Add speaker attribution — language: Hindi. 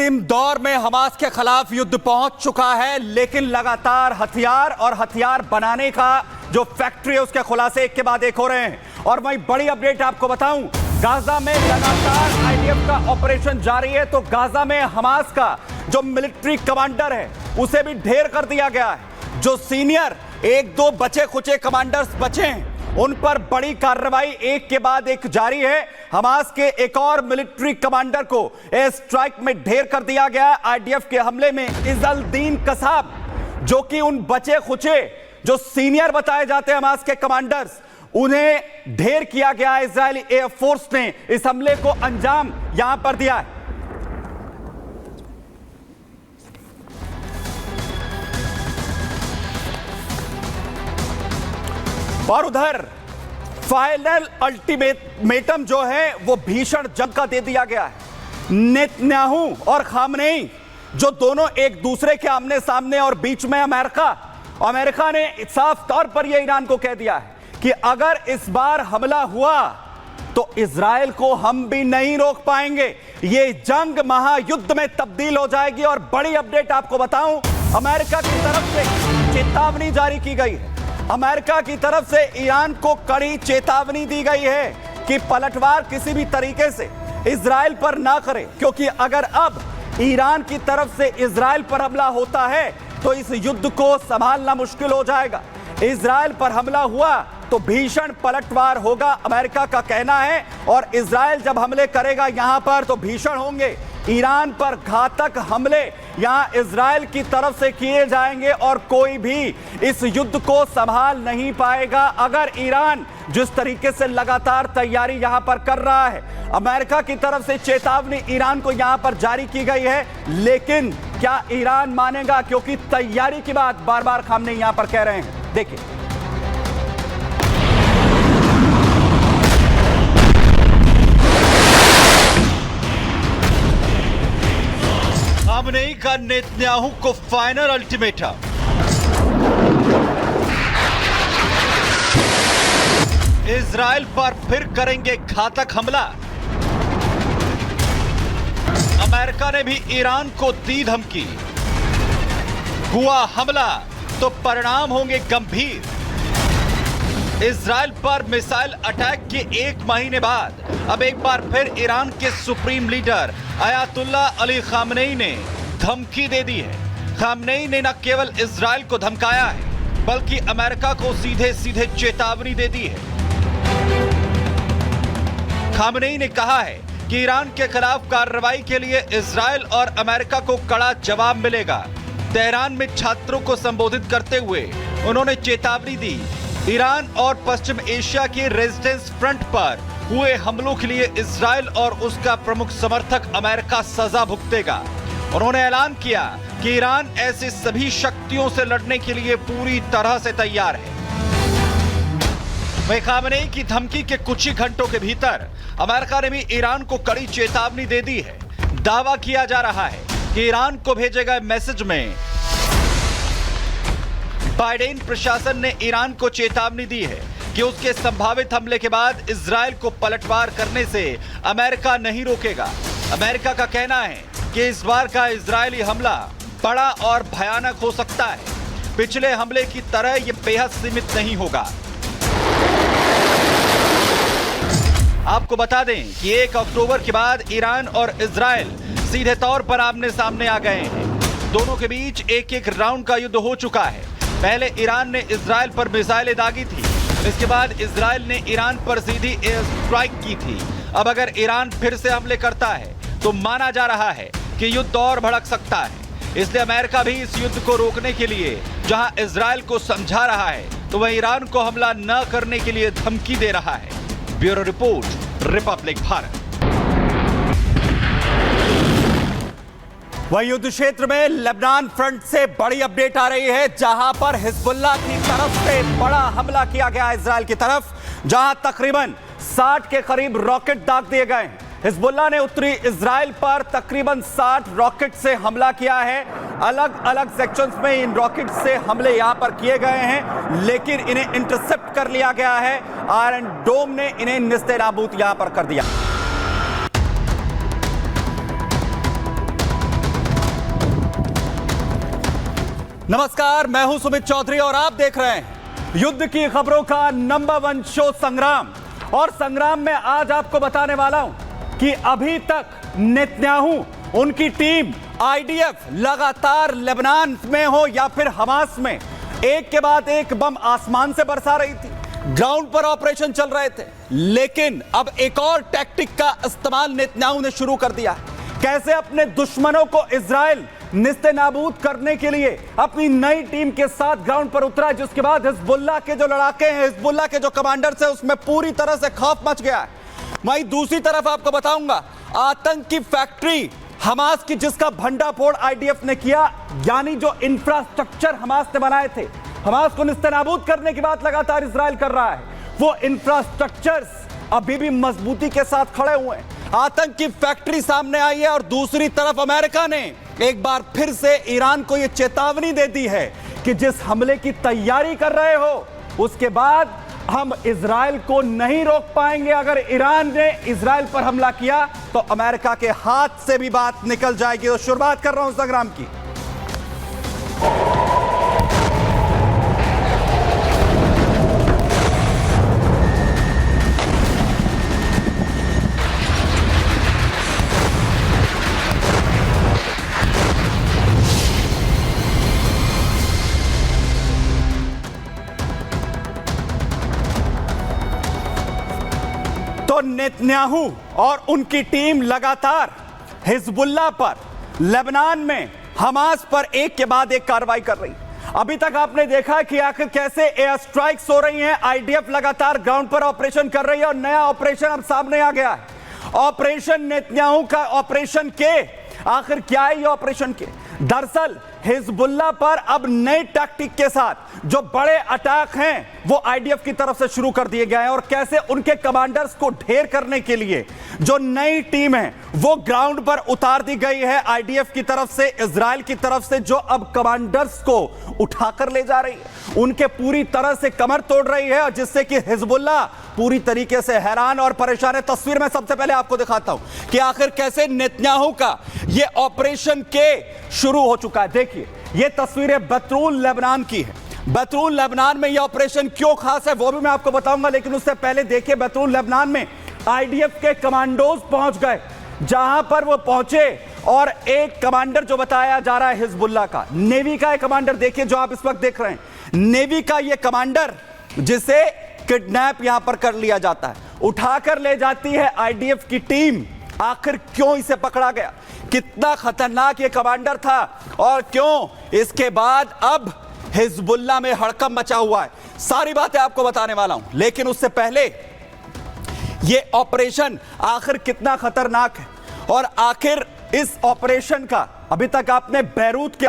Speaker 1: अंतिम दौर में हमास के खिलाफ युद्ध पहुंच चुका है, लेकिन लगातार हथियार और हथियार बनाने का जो फैक्ट्री है उसके खुलासे एक के बाद एक हो रहे हैं। और वहीं बड़ी अपडेट आपको बताऊं, गाजा में लगातार आईडीएफ का ऑपरेशन जारी है। तो गाजा में हमास का जो मिलिट्री कमांडर है उसे भी ढेर कर दिया गया है। जो सीनियर एक दो बचे खुचे कमांडर्स बचे हैं उन पर बड़ी कार्रवाई एक के बाद एक जारी है। हमास के एक और मिलिट्री कमांडर को एयर स्ट्राइक में ढेर कर दिया गया। आईडीएफ के हमले में इजलदीन कसाब, जो कि उन बचे खुचे जो सीनियर बताए जाते हैं हमास के कमांडर्स, उन्हें ढेर किया गया। इजरायली एयरफोर्स ने इस हमले को अंजाम यहां पर दिया है। और उधर फाइनल अल्टीमेटम जो है वो भीषण जंग का दे दिया गया है। नेतन्याहू और खामनेई जो दोनों एक दूसरे के आमने सामने, और बीच में अमेरिका ने साफ तौर पर यह ईरान को कह दिया है कि अगर इस बार हमला हुआ तो इजराइल को हम भी नहीं रोक पाएंगे। ये जंग महायुद्ध में तब्दील हो जाएगी। और बड़ी अपडेट आपको बताऊं, अमेरिका की तरफ से चेतावनी जारी की गई है। अमेरिका की तरफ से ईरान को कड़ी चेतावनी दी गई है कि पलटवार किसी भी तरीके से इजराइल पर ना करे, क्योंकि अगर अब ईरान की तरफ से इजराइल पर हमला होता है तो इस युद्ध को संभालना मुश्किल हो जाएगा। इजराइल पर हमला हुआ तो भीषण पलटवार होगा, अमेरिका का कहना है। और इजराइल जब हमले करेगा यहां पर तो भीषण होंगे। ईरान पर घातक हमले यहां इजराइल की तरफ से किए जाएंगे और कोई भी इस युद्ध को संभाल नहीं पाएगा। अगर ईरान जिस तरीके से लगातार तैयारी यहां पर कर रहा है, अमेरिका की तरफ से चेतावनी ईरान को यहां पर जारी की गई है, लेकिन क्या ईरान मानेगा? क्योंकि तैयारी की बात बार बार खामनेई यहां पर कह रहे हैं। देखिए,
Speaker 2: खामनेई का नेतन्याहू को फाइनल अल्टीमेटम। इजराइल पर फिर करेंगे घातक हमला। अमेरिका ने भी ईरान को दी धमकी, हुआ हमला तो परिणाम होंगे गंभीर। इजराइल पर मिसाइल अटैक के एक महीने बाद अब एक बार फिर ईरान के supreme leader Ayatollah Ali Khamenei ने धमकी दे दी है। खामनेई ने न केवल इजराइल को धमकाया है, बल्कि अमेरिका को सीधे सीधे चेतावनी दे दी है। खामनेई ने कहा है कि ईरान के खिलाफ कार्रवाई के लिए इजराइल और अमेरिका को कड़ा जवाब मिलेगा। तेहरान में छात्रों को संबोधित करते हुए उन्होंने चेतावनी दी, ईरान और पश्चिम एशिया के रेजिस्टेंस फ्रंट पर हुए हमलों के लिए इजराइल और उसका प्रमुख समर्थक अमेरिका सजा भुगतेगा। उन्होंने ऐलान किया कि ईरान ऐसे सभी शक्तियों से लड़ने के लिए पूरी तरह से तैयार है। वहीं खामनेई की धमकी के कुछ ही घंटों के भीतर अमेरिका ने भी ईरान को कड़ी चेतावनी दे दी है। दावा किया जा रहा है कि ईरान को भेजे गए मैसेज में बाइडेन प्रशासन ने ईरान को चेतावनी दी है कि उसके संभावित हमले के बाद इजराइल को पलटवार करने से अमेरिका नहीं रोकेगा। अमेरिका का कहना है कि इस बार का इजरायली हमला बड़ा और भयानक हो सकता है। पिछले हमले की तरह यह बेहद सीमित नहीं होगा। आपको बता दें कि 1 अक्टूबर के बाद ईरान और इजराइल सीधे तौर पर आमने सामने आ गए हैं। दोनों के बीच एक एक राउंड का युद्ध हो चुका है। पहले ईरान ने इजराइल पर मिसाइलें दागी थी, इसके बाद इजराइल ने ईरान पर सीधी एयर स्ट्राइक की थी। अब अगर ईरान फिर से हमले करता है तो माना जा रहा है कि युद्ध और भड़क सकता है। इसलिए अमेरिका भी इस युद्ध को रोकने के लिए जहां इजराइल को समझा रहा है, तो वह ईरान को हमला न करने के लिए धमकी दे रहा है। Bureau report, Republic Bharat.
Speaker 1: वहीं युद्ध क्षेत्र में लेबनान फ्रंट से बड़ी अपडेट आ रही है, जहां पर हिजबुल्लाह की तरफ से बड़ा हमला किया गया इजराइल की तरफ, जहां तकरीबन 60 के करीब रॉकेट दाग दिए गए। हिजबुल्लाह ने उत्तरी इजराइल पर तकरीबन 60 रॉकेट से हमला किया है। अलग अलग सेक्शंस में इन रॉकेट से हमले यहां पर किए गए हैं, लेकिन इन्हें इंटरसेप्ट कर लिया गया है। आयरन डोम ने इन्हें निस्तेनाबूद यहां पर कर दिया। नमस्कार, मैं हूं सुमित चौधरी और आप देख रहे हैं युद्ध की खबरों का नंबर 1 शो संग्राम। और संग्राम में आज आपको बताने वाला हूं कि अभी तक नेतन्याहू, उनकी टीम, आईडीएफ लगातार लेबनान में हो या फिर हमास में, एक के बाद एक बम आसमान से बरसा रही थी। ग्राउंड पर ऑपरेशन चल रहे थे, लेकिन अब एक और टैक्टिक का इस्तेमाल नेतन्याहू ने शुरू कर दिया है। कैसे अपने दुश्मनों को इजराइल निस्तेनाबूद करने के लिए अपनी नई टीम के साथ ग्राउंड पर उतरा, जिसके बाद हिजबुल्लाह के जो लड़ाके हैं, हिजबुल्लाह के जो कमांडर्स हैं, उसमें पूरी तरह से खौफ मच गया है। वहीं दूसरी तरफ आपको बताऊंगा आतंक की फैक्ट्री हमास की, जिसका भंडाफोड़ आईडीएफ ने किया, यानी जो इंफ्रास्ट्रक्चर हमास ने बनाए थे, हमास को निस्तेनाबूद करने की बात लगातार इजराइल कर रहा है, वो इंफ्रास्ट्रक्चर्स अभी भी मजबूती के साथ खड़े हुए हैं। आतंक की फैक्ट्री सामने आई है और दूसरी तरफ अमेरिका ने एक बार फिर से ईरान को यह चेतावनी दे दी है कि जिस हमले की तैयारी कर रहे हो, उसके बाद हम इजराइल को नहीं रोक पाएंगे। अगर ईरान ने इजराइल पर हमला किया तो अमेरिका के हाथ से भी बात निकल जाएगी। तो शुरुआत कर रहा हूं संग्राम की। तो नेतन्याहू और उनकी टीम लगातार हिजबुल्लाह पर, लेबनान में हमास पर एक के बाद एक कार्रवाई कर रही। अभी तक आपने देखा कि आखिर कैसे एयर स्ट्राइक्स हो रही हैं, आईडीएफ लगातार ग्राउंड पर ऑपरेशन कर रही है और नया ऑपरेशन अब सामने आ गया है। ऑपरेशन नेतन्याहू का ऑपरेशन के, आखिर क्या है ये ऑपरेशन के? दरअसल हिजबुल्लाह पर अब नए टैक्टिक के साथ जो बड़े अटैक हैं वो आईडीएफ की तरफ से शुरू कर दिए गए हैं और कैसे उनके कमांडर्स को ढेर करने के लिए जो नई टीम है वो ग्राउंड पर उतार दी गई है आईडीएफ की तरफ से, इजराइल की तरफ से, जो अब कमांडर्स को उठाकर ले जा रही है, उनके पूरी तरह से कमर तोड़ रही है, और जिससे कि हिजबुल्लाह पूरी तरीके से हैरान और परेशान है। तस्वीर में सबसे पहले आपको दिखाता हूं कि आखिर कैसे नेतन्याहू का ये ऑपरेशन के शुरू हो चुका है। देखिए, ये तस्वीरें बैतूल लेबनान की है। बैतूल लेबनान में ये ऑपरेशन क्यों खास है वो भी मैं आपको बताऊंगा, लेकिन उससे पहले देखिए बैतूल लेबनान में आईडीएफ के कमांडोज पहुंच गए। जहां पर वो पहुंचे और एक कमांडर जो बताया जा रहा है हिजबुल्लाह का, नेवी का एक कमांडर, देखिए जो आप इस वक्त देख रहे हैं, नेवी का ये कमांडर, जिसे किडनैप यहां पर कर लिया जाता है, उठाकर ले जाती है आईडीएफ की टीम। आखिर क्यों इसे पकड़ा गया, कितना खतरनाक ये कमांडर था और क्यों इसके बाद अब हिजबुल्लाह में हड़कंप मचा हुआ है, सारी बातें आपको बताने वाला हूं। लेकिन उससे पहले ये ऑपरेशन आखिर कितना खतरनाक है और आखिर इस ऑपरेशन का अभी तक आपने बैरूत के